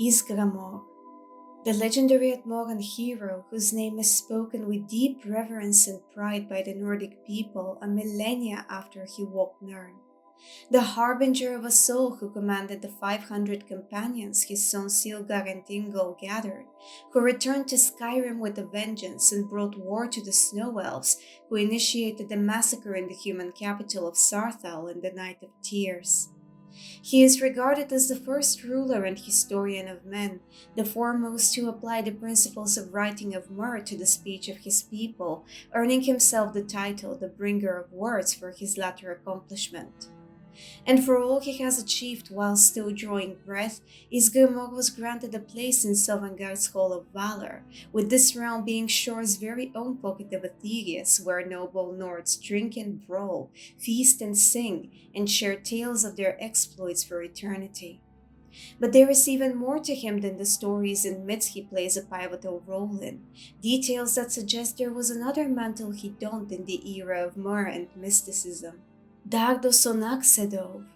Ysgramor, the legendary ATMORAN hero whose name is spoken with deep reverence and pride by the Nordic people a millennia after he walked Nirn. The harbinger of a soul who commanded the 500 companions his sons Silgar and Yngol gathered, who returned to Skyrim with a vengeance and brought war to the Snow Elves, who initiated the massacre in the human capital of Sarthal in the Night of Tears. He is regarded as the first ruler and historian of men, the foremost to apply the principles of writing of myrrh to the speech of his people, earning himself the title the bringer of words for his latter accomplishment. And for all he has achieved while still drawing breath, Ysgramor was granted a place in Sovngarde's Hall of Valor, with this realm being SHOR's very own pocket of Aetherius, where noble Nords drink and brawl, feast and sing, and share tales of their exploits for eternity. But there is even more to him than the stories and myths he plays a pivotal role in, details that suggest there was another mantle he donned in the era of myrrh and mysticism. Dardo sonak sedov,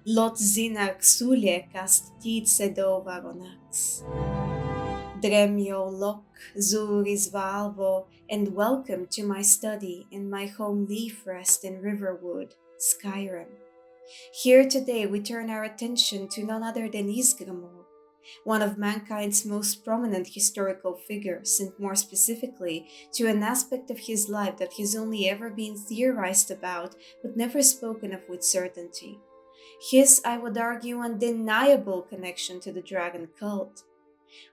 lot zinak sulje kast tid sedov aronax. Drem Yol Lok, zuris valvo, and welcome to my study in my home leaf rest in Riverwood, Skyrim. Here today we turn our attention to none other than Ysgramor, one of mankind's most prominent historical figures, and more specifically, to an aspect of his life that has only ever been theorized about but never spoken of with certainty. His, I would argue, undeniable connection to the dragon cult.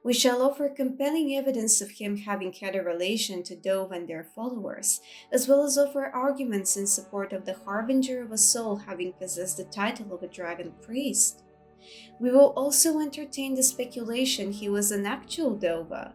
We shall offer compelling evidence of him having had a relation to Dove and their followers, as well as offer arguments in support of the harbinger of a soul having possessed the title of a dragon priest. We will also entertain the speculation he was an actual Dova.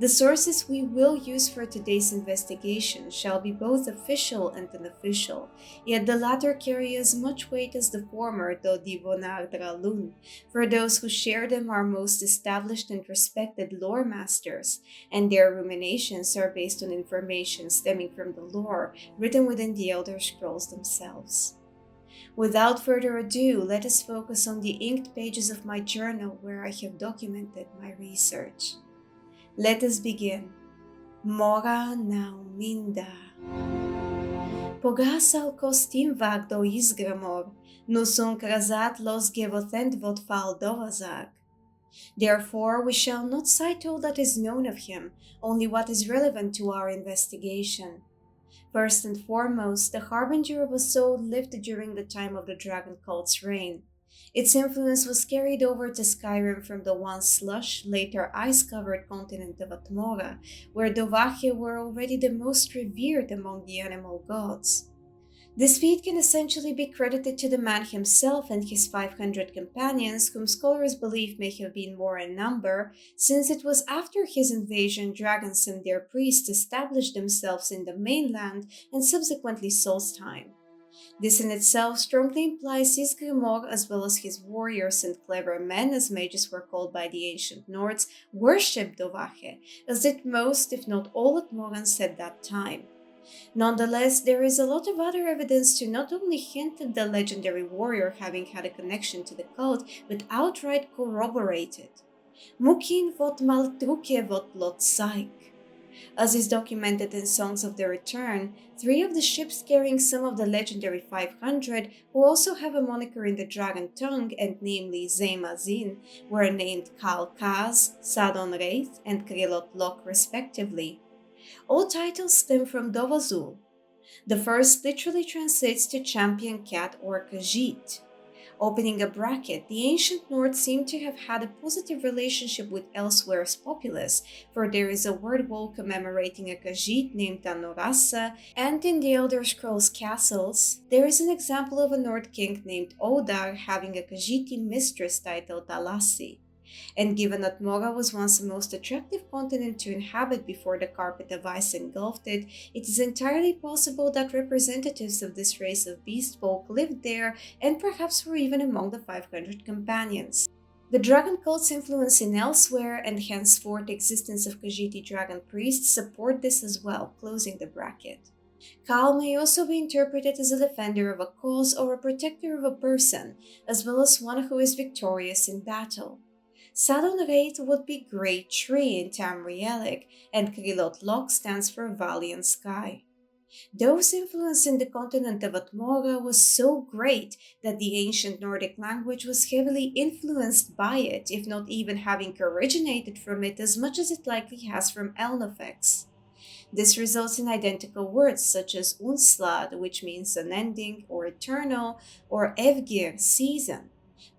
The sources we will use for today's investigation shall be both official and unofficial, yet the latter carry as much weight as the former, though divonar dralun, for those who share them are most established and respected loremasters, and their ruminations are based on information stemming from the lore written within the Elder Scrolls themselves. Without further ado, let us focus on the inked pages of my journal where I have documented my research. Let us begin. Mora now minda. Pogasal kostim vagdo Ysgramor, nusun krasat los gevothent vot fal dovazag. Therefore, we shall not cite all that is known of him, only what is relevant to our investigation. First and foremost, the harbinger of a soul lived during the time of the dragon cult's reign. Its influence was carried over to Skyrim from the once slush, later ice-covered continent of Atmora, where Dovahkiin were already the most revered among the animal gods. This feat can essentially be credited to the man himself and his 500 companions, whom scholars believe may have been more in number, since it was after his invasion dragons and their priests established themselves in the mainland and subsequently Solstheim. This in itself strongly implies Ysgramor, as well as his warriors and clever men, as mages were called by the ancient Nords, worshipped Dovahkiin, as did most, if not all, ATMORANs at that time. Nonetheless, there is a lot of other evidence to not only hint at the legendary warrior having had a connection to the cult, but outright corroborate it. Mukin vot maltruke vot lot saik. As is documented in Songs of the Return, 3 of the ships carrying some of the legendary 500, who also have a moniker in the dragon tongue, and namely Zemazin, were named Kal Kaz, Sadon Wraith, and Krilot Lok respectively. All titles stem from Dovazul. The first literally translates to champion cat or Khajiit. Opening a bracket, the ancient Nords seem to have had a positive relationship with Elsewhere's populace, for there is a word wall commemorating a Khajiit named Anorasa, and in the Elder Scrolls Castles, there is an example of a Nord king named Odar having a Khajiiti mistress titled Talassi. And given that Mora was once the most attractive continent to inhabit before the carpet of ice engulfed it, it is entirely possible that representatives of this race of beast folk lived there and perhaps were even among the 500 companions. The dragon cult's influence in Elsewhere and henceforth the existence of Khajiiti dragon priests support this as well, closing the bracket. Kal may also be interpreted as a defender of a cause or a protector of a person, as well as one who is victorious in battle. Sadonreit would be Great Tree in Tamrielic, and Yngol Lok stands for Valley and Sky. Those influence in the continent of Atmora was so great that the ancient Nordic language was heavily influenced by it, if not even having originated from it as much as it likely has from Elnafex. This results in identical words such as UNSLAAD, which means unending or eternal, or Evgir, season,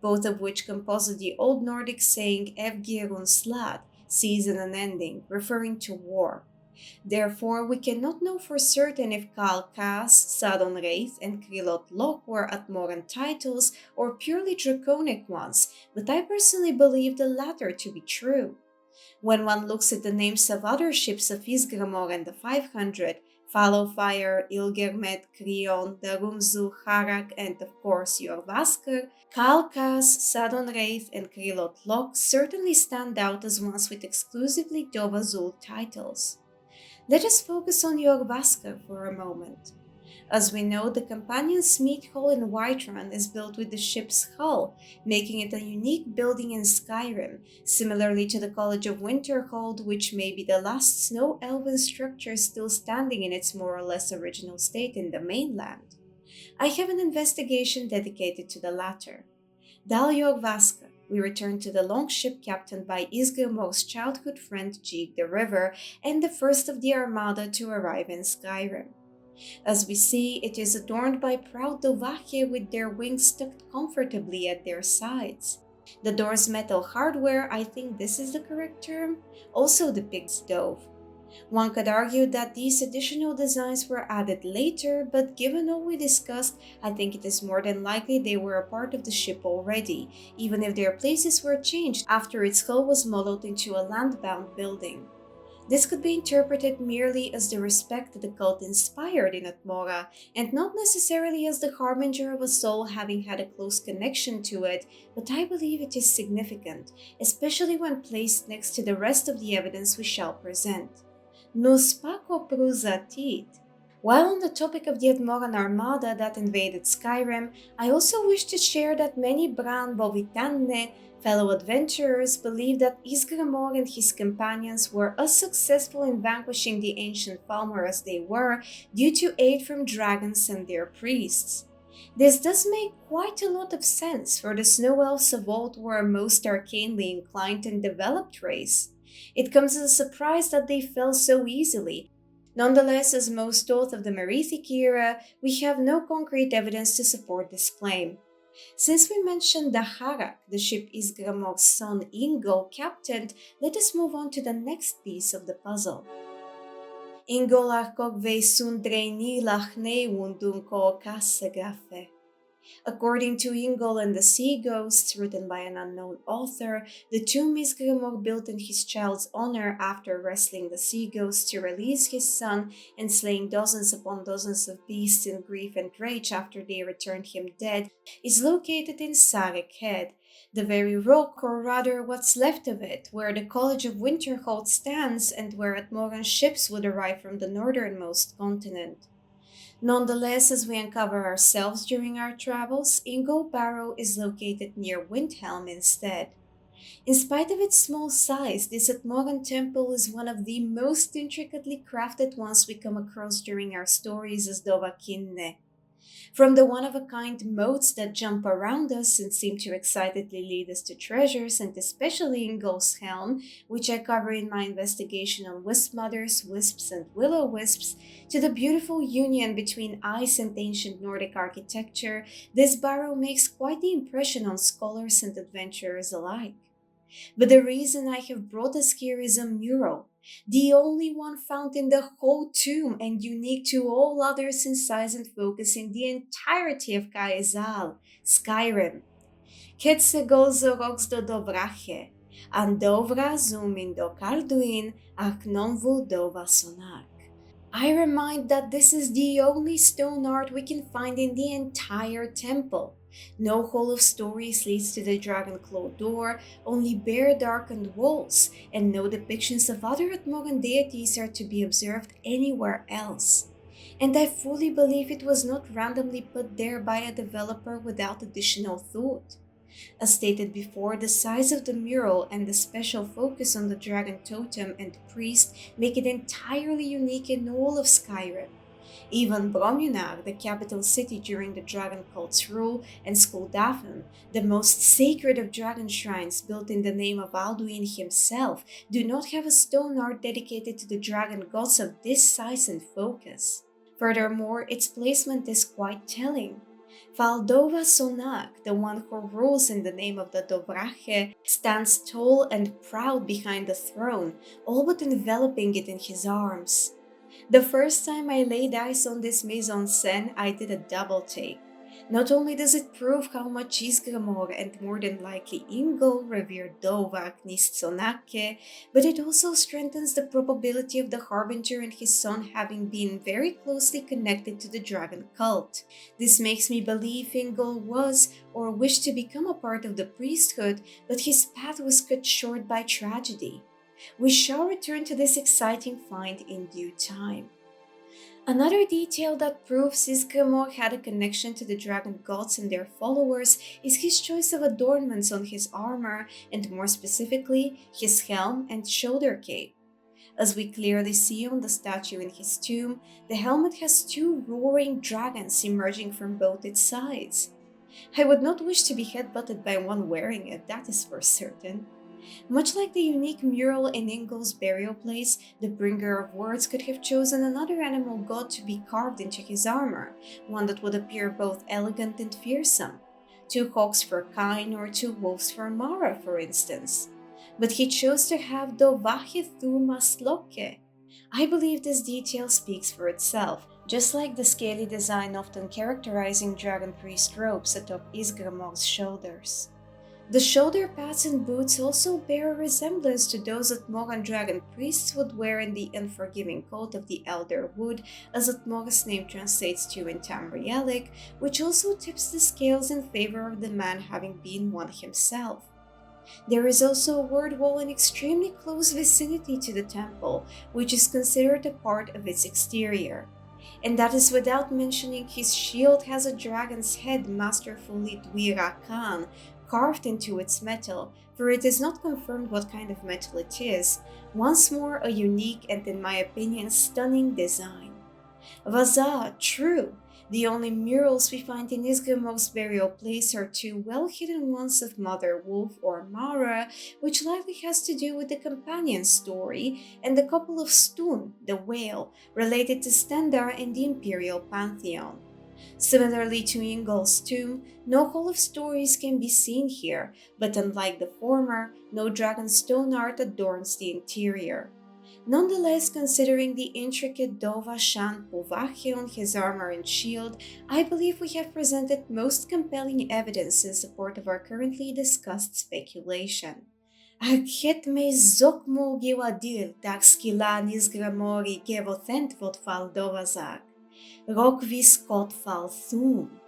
both of which composite the Old Nordic saying Evgir UNSLAAD, season unending, referring to war. Therefore, we cannot know for certain if Kalkas, Sadonreith, and Yngol Lok were Atmoran titles or purely draconic ones, but I personally believe the latter to be true. When one looks at the names of other ships of Ysgramor and the 500, Fallowfire, Ilgermet, Krion, Darumzu, Harak, and of course Jorvaskr, Kalkas, Sadonreith, and Yngol Lok certainly stand out as ones with exclusively Dovazul titles. Let us focus on Jorvaskr for a moment. As we know, the companion's meat hall in Whiterun is built with the ship's hull, making it a unique building in Skyrim, similarly to the College of Winterhold, which may be the last snow elven structure still standing in its more or less original state in the mainland. I have an investigation dedicated to the latter. Dal Jorvaskr, we return to the longship captained by Ysgramor's childhood friend Jeeg the River and the first of the armada to arrive in Skyrim. As we see, it is adorned by proud Dovahkier with their wings tucked comfortably at their sides. The door's metal hardware, I think this is the correct term, also depicts Dove. One could argue that these additional designs were added later, but given all we discussed, I think it is more than likely they were a part of the ship already, even if their places were changed after its hull was modeled into a land-bound building. This could be interpreted merely as the respect that the cult inspired in Atmora, and not necessarily as the harbinger of a soul having had a close connection to it, but I believe it is significant, especially when placed next to the rest of the evidence we shall present. Nos Paco Prusatit. While on the topic of the Atmoran armada that invaded Skyrim, I also wish to share that many braan bovitaan fellow adventurers believe that Ysgramor and his companions were as successful in vanquishing the ancient Falmer as they were due to aid from dragons and their priests. This does make quite a lot of sense, for the snow elves of old were a most arcanely inclined and developed race. It comes as a surprise that they fell so easily. Nonetheless, as most thought of the Merethic era, we have no concrete evidence to support this claim. Since we mentioned the Harak, the ship Ysgramor's son Yngol captained, let us move on to the next piece of the puzzle. Yngol AHRK ve sundrei lachne undun ko kassegafe. According to Yngol and the Sea Ghosts, written by an unknown author, the tomb Ysgramor built in his child's honor after wrestling the Sea Ghosts to release his son and slaying dozens upon dozens of beasts in grief and rage after they returned him dead, is located in Sarek Head, the very rock, or rather what's left of it, where the College of Winterhold stands and where Atmoran ships would arrive from the northernmost continent. Nonetheless, as we uncover ourselves during our travels, Yngol Barrow is located near Windhelm instead. In spite of its small size, this Atmoran temple is one of the most intricately crafted ones we come across during our stories as Dovahkiin. From the one-of-a-kind moats that jump around us and seem to excitedly lead us to treasures, and especially Yngol's helm, which I cover in my investigation on wisp mothers, wisps, and will-o-wisps, to the beautiful union between ice and ancient Nordic architecture, this barrow makes quite the impression on scholars and adventurers alike. But the reason I have brought us here is a mural, the only one found in the whole tomb and unique to all others in size and focus in the entirety of Kaezal, Skyrim. Ketsegol zorox do dobrache, an dovra zumin do ALDUIN, ak nonvu dova sonak. I remind that this is the only stone art we can find in the entire temple. No hall of stories leads to the dragon-clawed door, only bare darkened walls, and no depictions of other Atmoran deities are to be observed anywhere else. And I fully believe it was not randomly put there by a developer without additional thought. As stated before, the size of the mural and the special focus on the dragon totem and priest make it entirely unique in all of Skyrim. Even Bromjunar, the capital city during the dragon cult's rule, and Skuldafn, the most sacred of dragon shrines built in the name of ALDUIN himself, do not have a stone art dedicated to the dragon gods of this size and focus. Furthermore, its placement is quite telling. Valdova Sonak, the one who rules in the name of the Dobrache, stands tall and proud behind the throne, all but enveloping it in his arms. The first time I laid eyes on this mise-en-scène, I did a double take. Not only does it prove how much Ysgramor and more than likely Yngol revere Dovak Nistsonakke, but it also strengthens the probability of the Harbinger and his son having been very closely connected to the dragon cult. This makes me believe Yngol was or wished to become a part of the priesthood, but his path was cut short by tragedy. We shall return to this exciting find in due time. Another detail that proves Ysgramor had a connection to the dragon gods and their followers is his choice of adornments on his armor, and more specifically, his helm and shoulder cape. As we clearly see on the statue in his tomb, the helmet has two roaring dragons emerging from both its sides. I would not wish to be headbutted by one wearing it, that is for certain. Much like the unique mural in Yngol's burial place, the Bringer of Words could have chosen another animal god to be carved into his armor, one that would appear both elegant and fearsome. 2 hawks for KYNE or 2 wolves for Mara, for instance. But he chose to have Dovache Thumas Lokke. I believe this detail speaks for itself, just like the scaly design often characterizing dragon priest robes atop Ysgramor's shoulders. The shoulder pads and boots also bear a resemblance to those ATMORAN dragon priests would wear in the unforgiving cult of the Elder Wood, as ATMORA's name translates to in Tamrielic, which also tips the scales in favor of the man having been one himself. There is also a word wall in extremely close vicinity to the temple, which is considered a part of its exterior. And that is without mentioning his shield has a dragon's head masterfully Dwirakan, carved into its metal, for it is not confirmed what kind of metal it is, once more a unique and, in my opinion, stunning design. Vaza, true, the only murals we find in Ysgramor's burial place are 2 well-hidden ones of Mother Wolf or Mara, which likely has to do with the companion story, and a couple of Stun, the whale, related to Stendar and the Imperial Pantheon. Similarly to Yngol's tomb, no Hall of Stories can be seen here, but unlike the former, no dragon stone art adorns the interior. Nonetheless, considering the intricate Dova Shan Povache on his armor and shield, I believe we have presented most compelling evidence in support of our currently discussed speculation. Archet me zokmul giwadil tak skilan Ysgramori kevothent vot fal dovazak. Rokvis kot fal thum.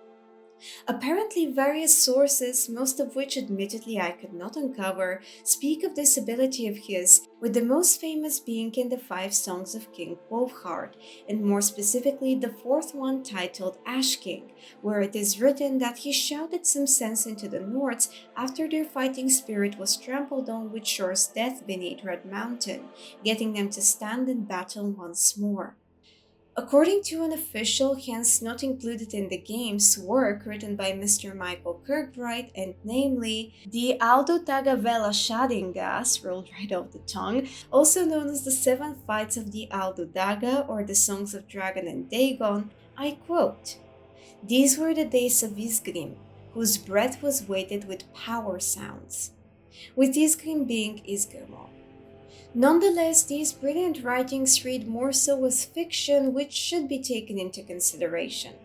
Apparently, various sources, most of which admittedly I could not uncover, speak of this ability of his, with the most famous being in the 5 songs of King Povhard, and more specifically the 4th one titled Ash King, where it is written that he shouted some sense into the Nords after their fighting spirit was trampled on with SHOR's death beneath Red Mountain, getting them to stand and battle once more. According to unofficial, hence not included in the game's work written by Mr. Michael Kirkbride, and namely, the Aldo Tagavela Shadingas, rolled right off the tongue, also known as the 7 Fights of the Aldo Daga or the Songs of Dragon and Dagon, I quote, "These were the days of Ysgrim, whose breath was weighted with power sounds," with Ysgrim being Ysgramor. Nonetheless, these brilliant writings read more so as fiction, which should be taken into consideration.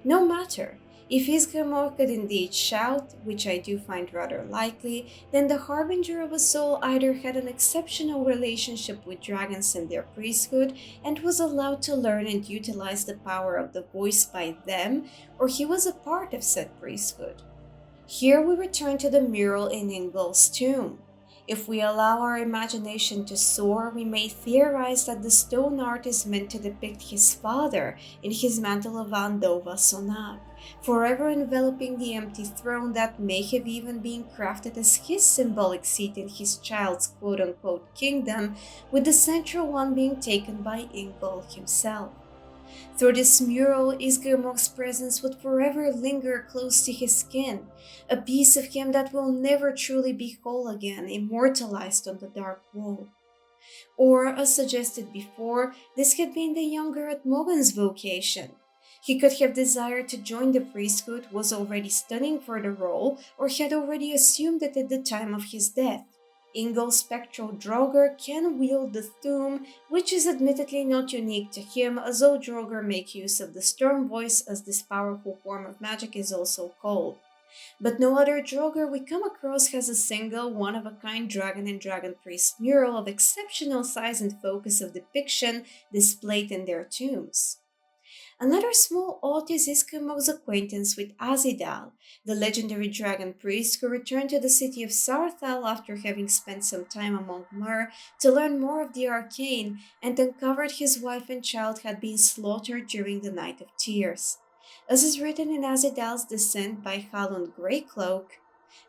No matter, if Ysgramor could indeed shout, which I do find rather likely, then the Harbinger of a Soul either had an exceptional relationship with dragons and their priesthood, and was allowed to learn and utilize the power of the voice by them, or he was a part of said priesthood. Here we return to the mural in Yngol's tomb. If we allow our imagination to soar, we may theorize that the stone art is meant to depict his father in his mantle of Andova Sonag, forever enveloping the empty throne that may have even been crafted as his symbolic seat in his child's quote-unquote kingdom, with the central one being taken by Yngol himself. Through this mural, Ysgramor's presence would forever linger close to his skin, a piece of him that will never truly be whole again, immortalized on the dark wall. Or, as suggested before, this had been the younger ATMORAN's vocation. He could have desired to join the priesthood, was already studying for the role, or had already assumed it at the time of his death. Yngol's spectral Draugr can wield the Thu'um, which is admittedly not unique to him, as all Draugr make use of the Storm Voice, as this powerful form of magic is also called. But no other Draugr we come across has a single, one-of-a-kind dragon and dragon priest mural of exceptional size and focus of depiction displayed in their tombs. Another small odd is Ysgramor's acquaintance with Azidal, the legendary dragon priest who returned to the city of Saarthal after having spent some time among Mer to learn more of the arcane, and uncovered his wife and child had been slaughtered during the Night of Tears. As is written in Azidal's Descent by Halon Greycloak,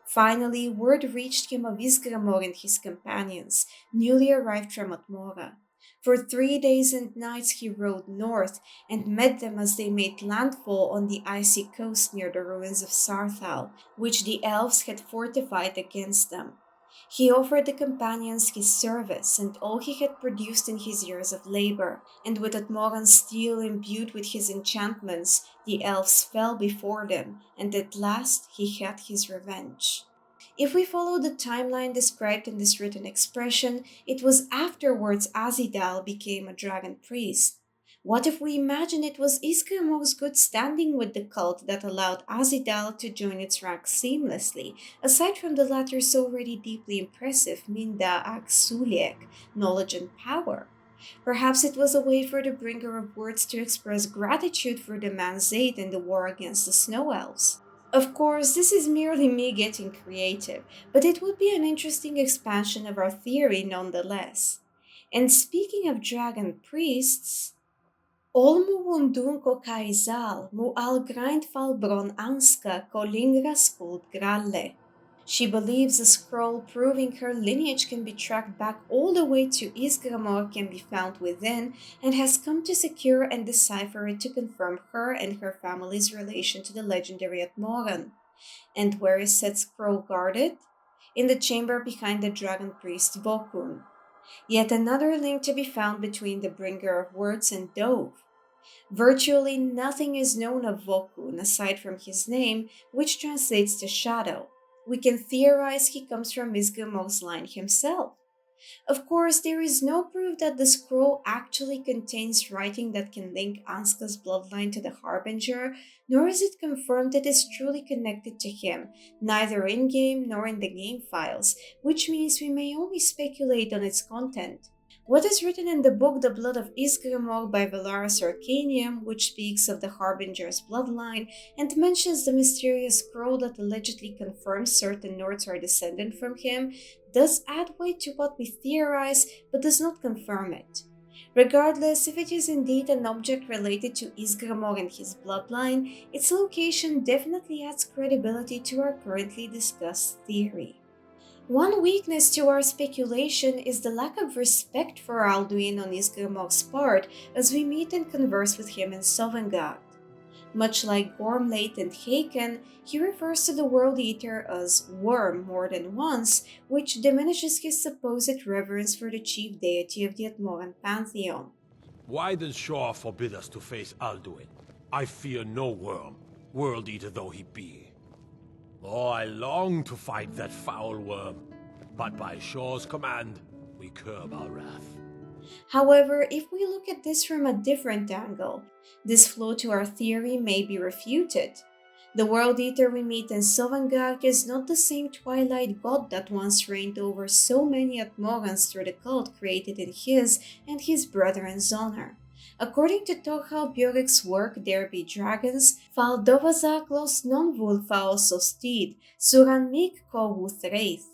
finally word reached him of Ysgramor and his companions, newly arrived from ATMORA. For 3 days and nights he rode north and met them as they made landfall on the icy coast near the ruins of Saarthal, which the elves had fortified against them. He offered the companions his service and all he had produced in his years of labor, and with ATMORAN's steel imbued with his enchantments, the elves fell before them, and at last he had his revenge. If we follow the timeline described in this written expression, it was afterwards Azidal became a dragon priest. What if we imagine it was Ysgramor's good standing with the cult that allowed Azidal to join its ranks seamlessly, aside from the latter's already deeply impressive Minda Ag Suliek, knowledge and power? Perhaps it was a way for the bringer of words to express gratitude for the man's aid in the war against the snow elves. Of course, this is merely me getting creative, but it would be an interesting expansion of our theory nonetheless. And speaking of dragon priests, Olmu wundun ko kaizal mu al grindfal bron anska ko lingra skuld gralle. She believes a scroll proving her lineage can be tracked back all the way to Ysgramor can be found within, and has come to secure and decipher it to confirm her and her family's relation to the legendary ATMORAN. And where is said scroll guarded? In the chamber behind the dragon priest Vokun. Yet another link to be found between the bringer of words and Dove. Virtually nothing is known of Vokun aside from his name, which translates to shadow. We can theorize he comes from Ysgramor's line himself. Of course, there is no proof that the scroll actually contains writing that can link Anska's bloodline to the Harbinger, nor is it confirmed it is truly connected to him, neither in-game nor in the game files, which means we may only speculate on its content. What is written in the book The Blood of Ysgramor by Valaris Arcanium, which speaks of the Harbinger's bloodline and mentions the mysterious scroll that allegedly confirms certain Nords are descended from him, does add weight to what we theorize but does not confirm it. Regardless, if it is indeed an object related to Ysgramor and his bloodline, its location definitely adds credibility to our currently discussed theory. One weakness to our speculation is the lack of respect for ALDUIN on Ysgramor's part as we meet and converse with him in Sovngarde. Much like Gormlate and Haken, he refers to the World Eater as Worm more than once, which diminishes his supposed reverence for the chief deity of the ATMORAN pantheon. Why does SHOR forbid us to face ALDUIN? I fear no worm, World Eater though he be. Oh, I long to fight that foul worm, but by SHOR's command, we curb our wrath. However, if we look at this from a different angle, this flaw to our theory may be refuted. The World Eater we meet in Sovngarde is not the same Twilight god that once reigned over so many ATMORANs through the cult created in his and his brethren's honor. According to Torhal Björk's work There Be Dragons, Fal Dovazak los non vulfa osostid, suran mig ko wuthreith.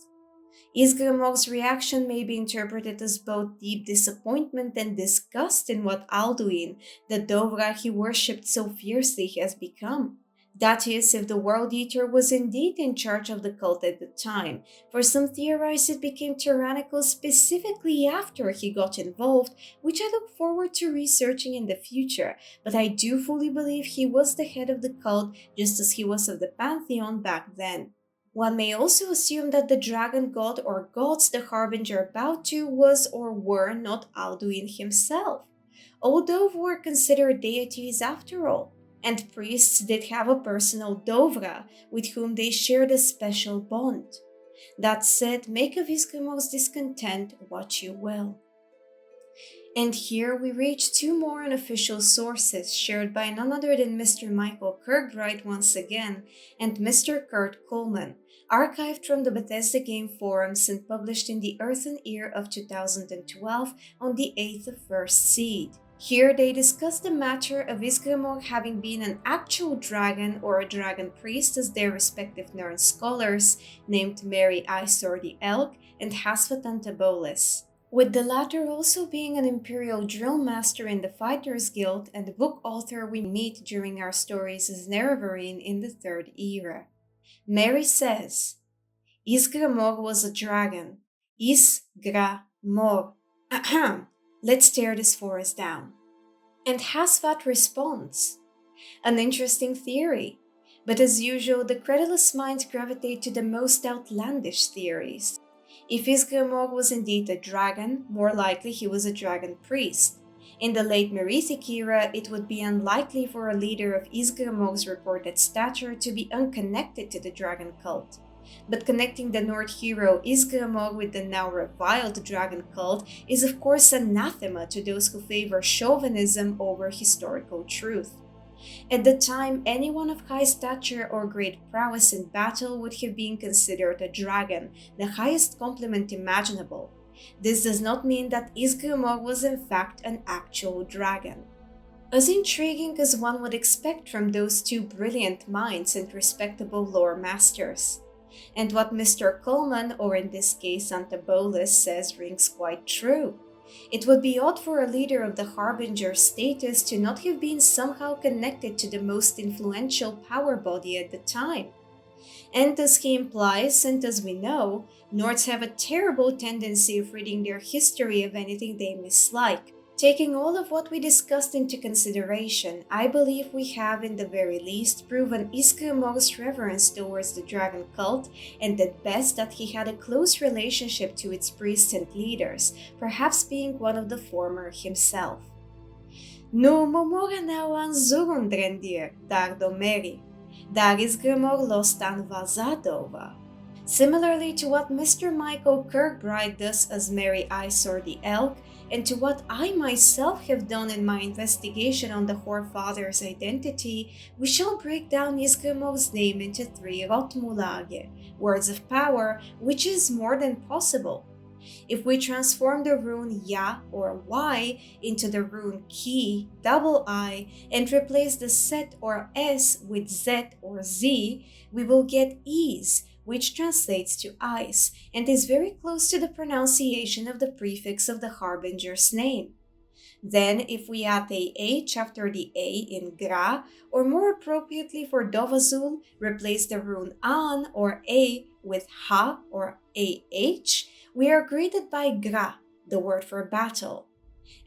Ysgramor's reaction may be interpreted as both deep disappointment and disgust in what ALDUIN, the Dovra he worshipped so fiercely, has become. That is, if the World Eater was indeed in charge of the cult at the time. For some theorize it became tyrannical specifically after he got involved, which I look forward to researching in the future, but I do fully believe he was the head of the cult just as he was of the Pantheon back then. One may also assume that the dragon god or gods the Harbinger bowed to was or were not ALDUIN himself, although were considered deities after all, and priests did have a personal Dovra with whom they shared a special bond. That said, make of Ysgramor's discontent what you will. And here we reach two more unofficial sources shared by none other than Mr. Michael Kirkbride once again and Mr. Kurt Kuhlmann, archived from the Bethesda Game Forums and published in the Earthen Ear of 2012 on the 8th of First Seed. Here they discuss the matter of Ysgramor having been an actual dragon or a dragon priest as their respective Nern scholars, named Mary Isor the Elk and Hasvat Antabolis, with the latter also being an imperial drill master in the Fighters Guild and the book author we meet during our stories as Nerevarine in the Third Era. Mary says, Ysgramor was a dragon. Ysgramor. Let's tear this forest down. And Hasvat responds, an interesting theory, but as usual the credulous minds gravitate to the most outlandish theories. If Ysgramor was indeed a dragon, more likely he was a dragon priest. In the late Merethic era, it would be unlikely for a leader of Ysgramor's reported stature to be unconnected to the dragon cult. But connecting the Nord hero Ysgramor with the now reviled dragon cult is of course anathema to those who favor chauvinism over historical truth. At the time, anyone of high stature or great prowess in battle would have been considered a dragon, the highest compliment imaginable. This does not mean that Ysgramor was in fact an actual dragon. As intriguing as one would expect from those two brilliant minds and respectable lore masters. And what Mr. Kuhlmann, or in this case Antabolis, says rings quite true. It would be odd for a leader of the Harbinger status to not have been somehow connected to the most influential power body at the time. And as he implies, and as we know, Nords have a terrible tendency of reading their history of anything they mislike. Taking all of what we discussed into consideration, I believe we have in the very least proven Ysgramor's reverence towards the dragon cult, and at best that he had a close relationship to its priests and leaders, perhaps being one of the former himself. Nu momora nauan zugun drendir, dar domeri, dar Ysgramor lostan vazadova. Similarly to what Mr. Michael Kirkbride does as Mary Isor the Elk, and to what I myself have done in my investigation on the Whorefather's identity, we shall break down Ysgramor's name into 3 rotmulage, words of power, which is more than possible. If we transform the rune Ya or Y into the rune Ki, double I, and replace the Set or S with Z or Z, we will get Ease, which translates to ice, and is very close to the pronunciation of the prefix of the Harbinger's name. Then, if we add a H after the A in Gra, or more appropriately for Dovazul, replace the rune An or A with Ha or AH, we are greeted by Gra, the word for battle.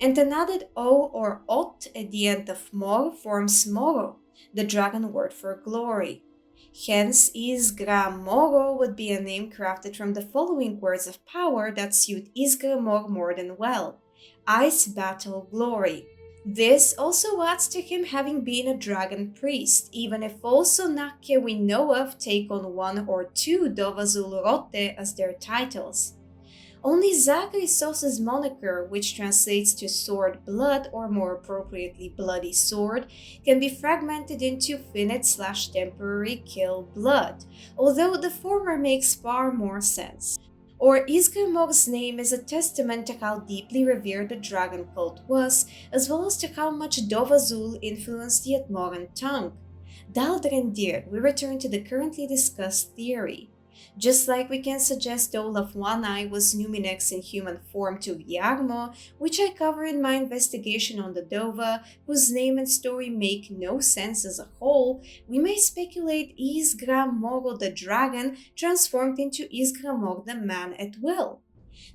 And an added O or Ot at the end of Mor forms Moro, the dragon word for glory. Hence, Ysgramoro would be a name crafted from the following words of power that suit Ysgramor more than well. Ice, battle, glory. This also adds to him having been a dragon priest, even if also Nakke we know of take on 1 or 2 Dovazul Rotte as their titles. Only Zagrisos's moniker, which translates to sword blood or more appropriately bloody sword, can be fragmented into finite/temporary kill blood, although the former makes far more sense. Or Ysgramor's name is a testament to how deeply revered the dragon cult was, as well as to how much Dovazul influenced the ATMORAN tongue. Daldrendir, we return to the currently discussed theory. Just like we can suggest Olaf One Eye was Numinex in human form to Ysgramor, which I cover in my investigation on the Dova, whose name and story make no sense as a whole, we may speculate Ysgramor the dragon transformed into Ysgramor the man at will.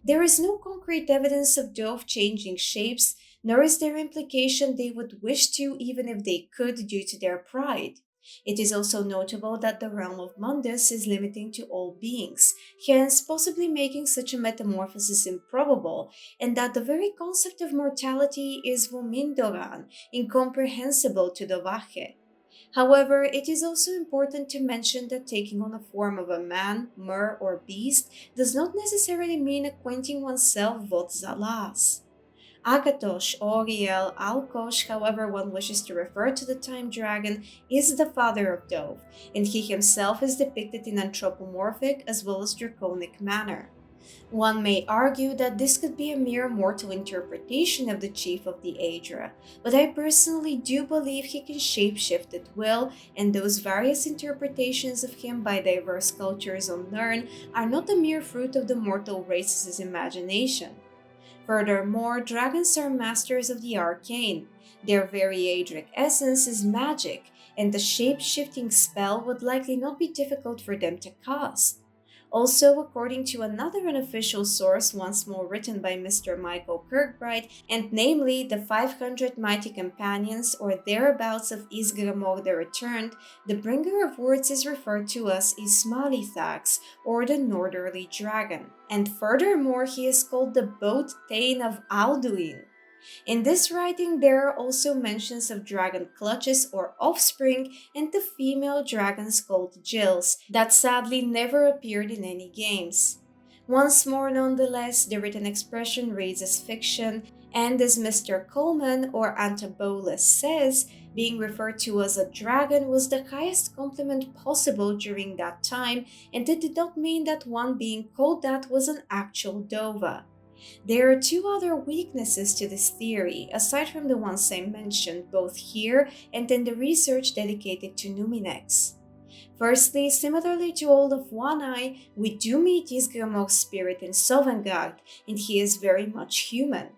There is no concrete evidence of Dove changing shapes, nor is there implication they would wish to even if they could due to their pride. It is also notable that the realm of Mundus is limiting to all beings, hence possibly making such a metamorphosis improbable, and that the very concept of mortality is vomindoran, incomprehensible to Dovache. However, it is also important to mention that taking on the form of a man, mer, or beast does not necessarily mean acquainting oneself with Zalas. Akatosh, Oriel, Alkosh, however one wishes to refer to the time dragon, is the father of Dove, and he himself is depicted in anthropomorphic as well as draconic manner. One may argue that this could be a mere mortal interpretation of the chief of the Aedra, but I personally do believe he can shapeshift at will, and those various interpretations of him by diverse cultures on Nirn are not a mere fruit of the mortal race's imagination. Furthermore, dragons are masters of the arcane. Their very Aedric essence is magic, and the shape-shifting spell would likely not be difficult for them to cast. Also, according to another unofficial source once more written by Mr. Michael Kirkbride, and namely the 500 Mighty Companions or thereabouts of Ysgramor the Returned, the Bringer of Words is referred to as Ismalithax, or the Northerly Dragon, and furthermore he is called the bovitaan of ALDUIN. In this writing, there are also mentions of dragon clutches or offspring and the female dragons called Jills that sadly never appeared in any games. Once more, nonetheless, the written expression reads as fiction, and as Mr. Kuhlmann or Antabolus says, being referred to as a dragon was the highest compliment possible during that time, and it did not mean that one being called that was an actual Dova. There are two other weaknesses to this theory, aside from the ones I mentioned both here and in the research dedicated to Numinex. Firstly, similarly to Olaf One Eye, we do meet Ysgramor's spirit in Sovngarde, and he is very much human.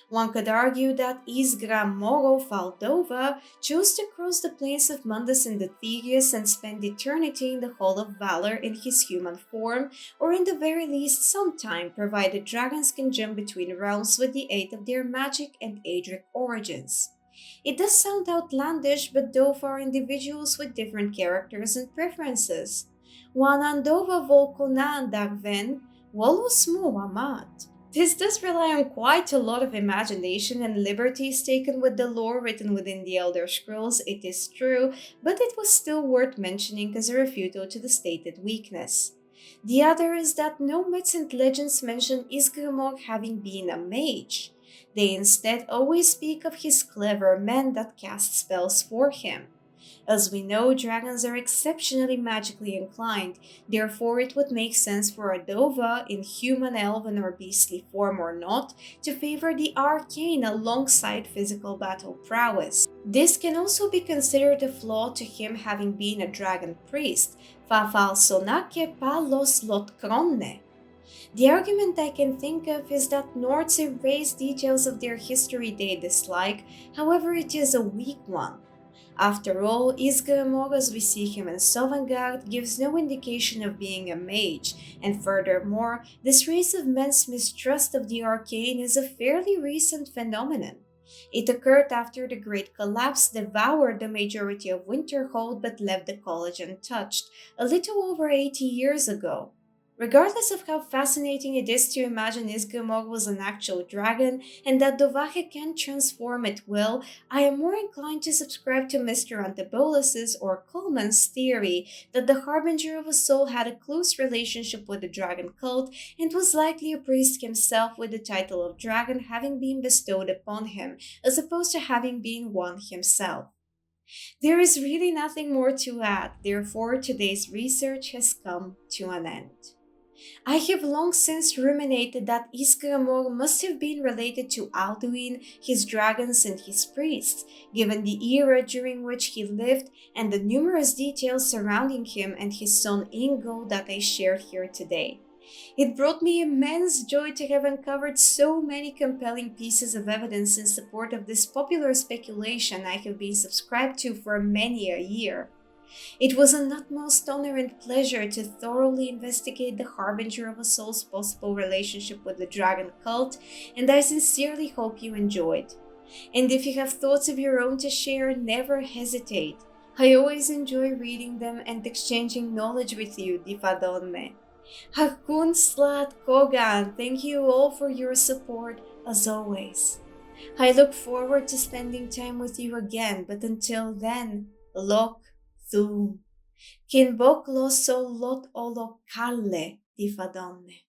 One could argue that Ysgramor Faldova chose to cross the plains of Mundus in the Theorize and spend eternity in the Hall of Valor in his human form, or in the very least some time, provided dragons can jump between realms with the aid of their magic and Aedric origins. It does sound outlandish, but Dove are individuals with different characters and preferences. Wanan Dova Volkonan Darven, Walos Muhammad. This does rely on quite a lot of imagination and liberties taken with the lore written within the Elder Scrolls, it is true, but it was still worth mentioning as a refutal to the stated weakness. The other is that no myths and legends mention Ysgramor having been a mage. They instead always speak of his clever men that cast spells for him. As we know, dragons are exceptionally magically inclined, therefore it would make sense for a Dova, in human, elven, or beastly form or not, to favor the arcane alongside physical battle prowess. This can also be considered a flaw to him having been a dragon priest, Fafal sonake palos lot kronne. The argument I can think of is that Nords erase details of their history they dislike, however it is a weak one. After all, Ysgramor as we see him in Sovngarde gives no indication of being a mage, and furthermore, this race of men's mistrust of the arcane is a fairly recent phenomenon. It occurred after the Great Collapse devoured the majority of Winterhold but left the college untouched, a little over 80 years ago. Regardless of how fascinating it is to imagine Ysgramor was an actual dragon and that Dovaheh can transform at will, I am more inclined to subscribe to Mr. Antabolus's or Kuhlmann's theory that the Harbinger of a Soul had a close relationship with the dragon cult and was likely a priest himself, with the title of dragon having been bestowed upon him, as opposed to having been one himself. There is really nothing more to add, therefore today's research has come to an end. I have long since ruminated that Ysgramor must have been related to ALDUIN, his dragons and his priests, given the era during which he lived and the numerous details surrounding him and his son Yngol that I shared here today. It brought me immense joy to have uncovered so many compelling pieces of evidence in support of this popular speculation I have been subscribed to for many a year. It was an utmost honor and pleasure to thoroughly investigate the harbinger of a soul's possible relationship with the dragon cult, and I sincerely hope you enjoyed. And if you have thoughts of your own to share, never hesitate. I always enjoy reading them and exchanging knowledge with you, Difadonne. UNSLAAD KOGAAN, thank you all for your support, as always. I look forward to spending time with you again, but until then, Lok Thum. Kinbok lo so lot olok kalle, Difadonne.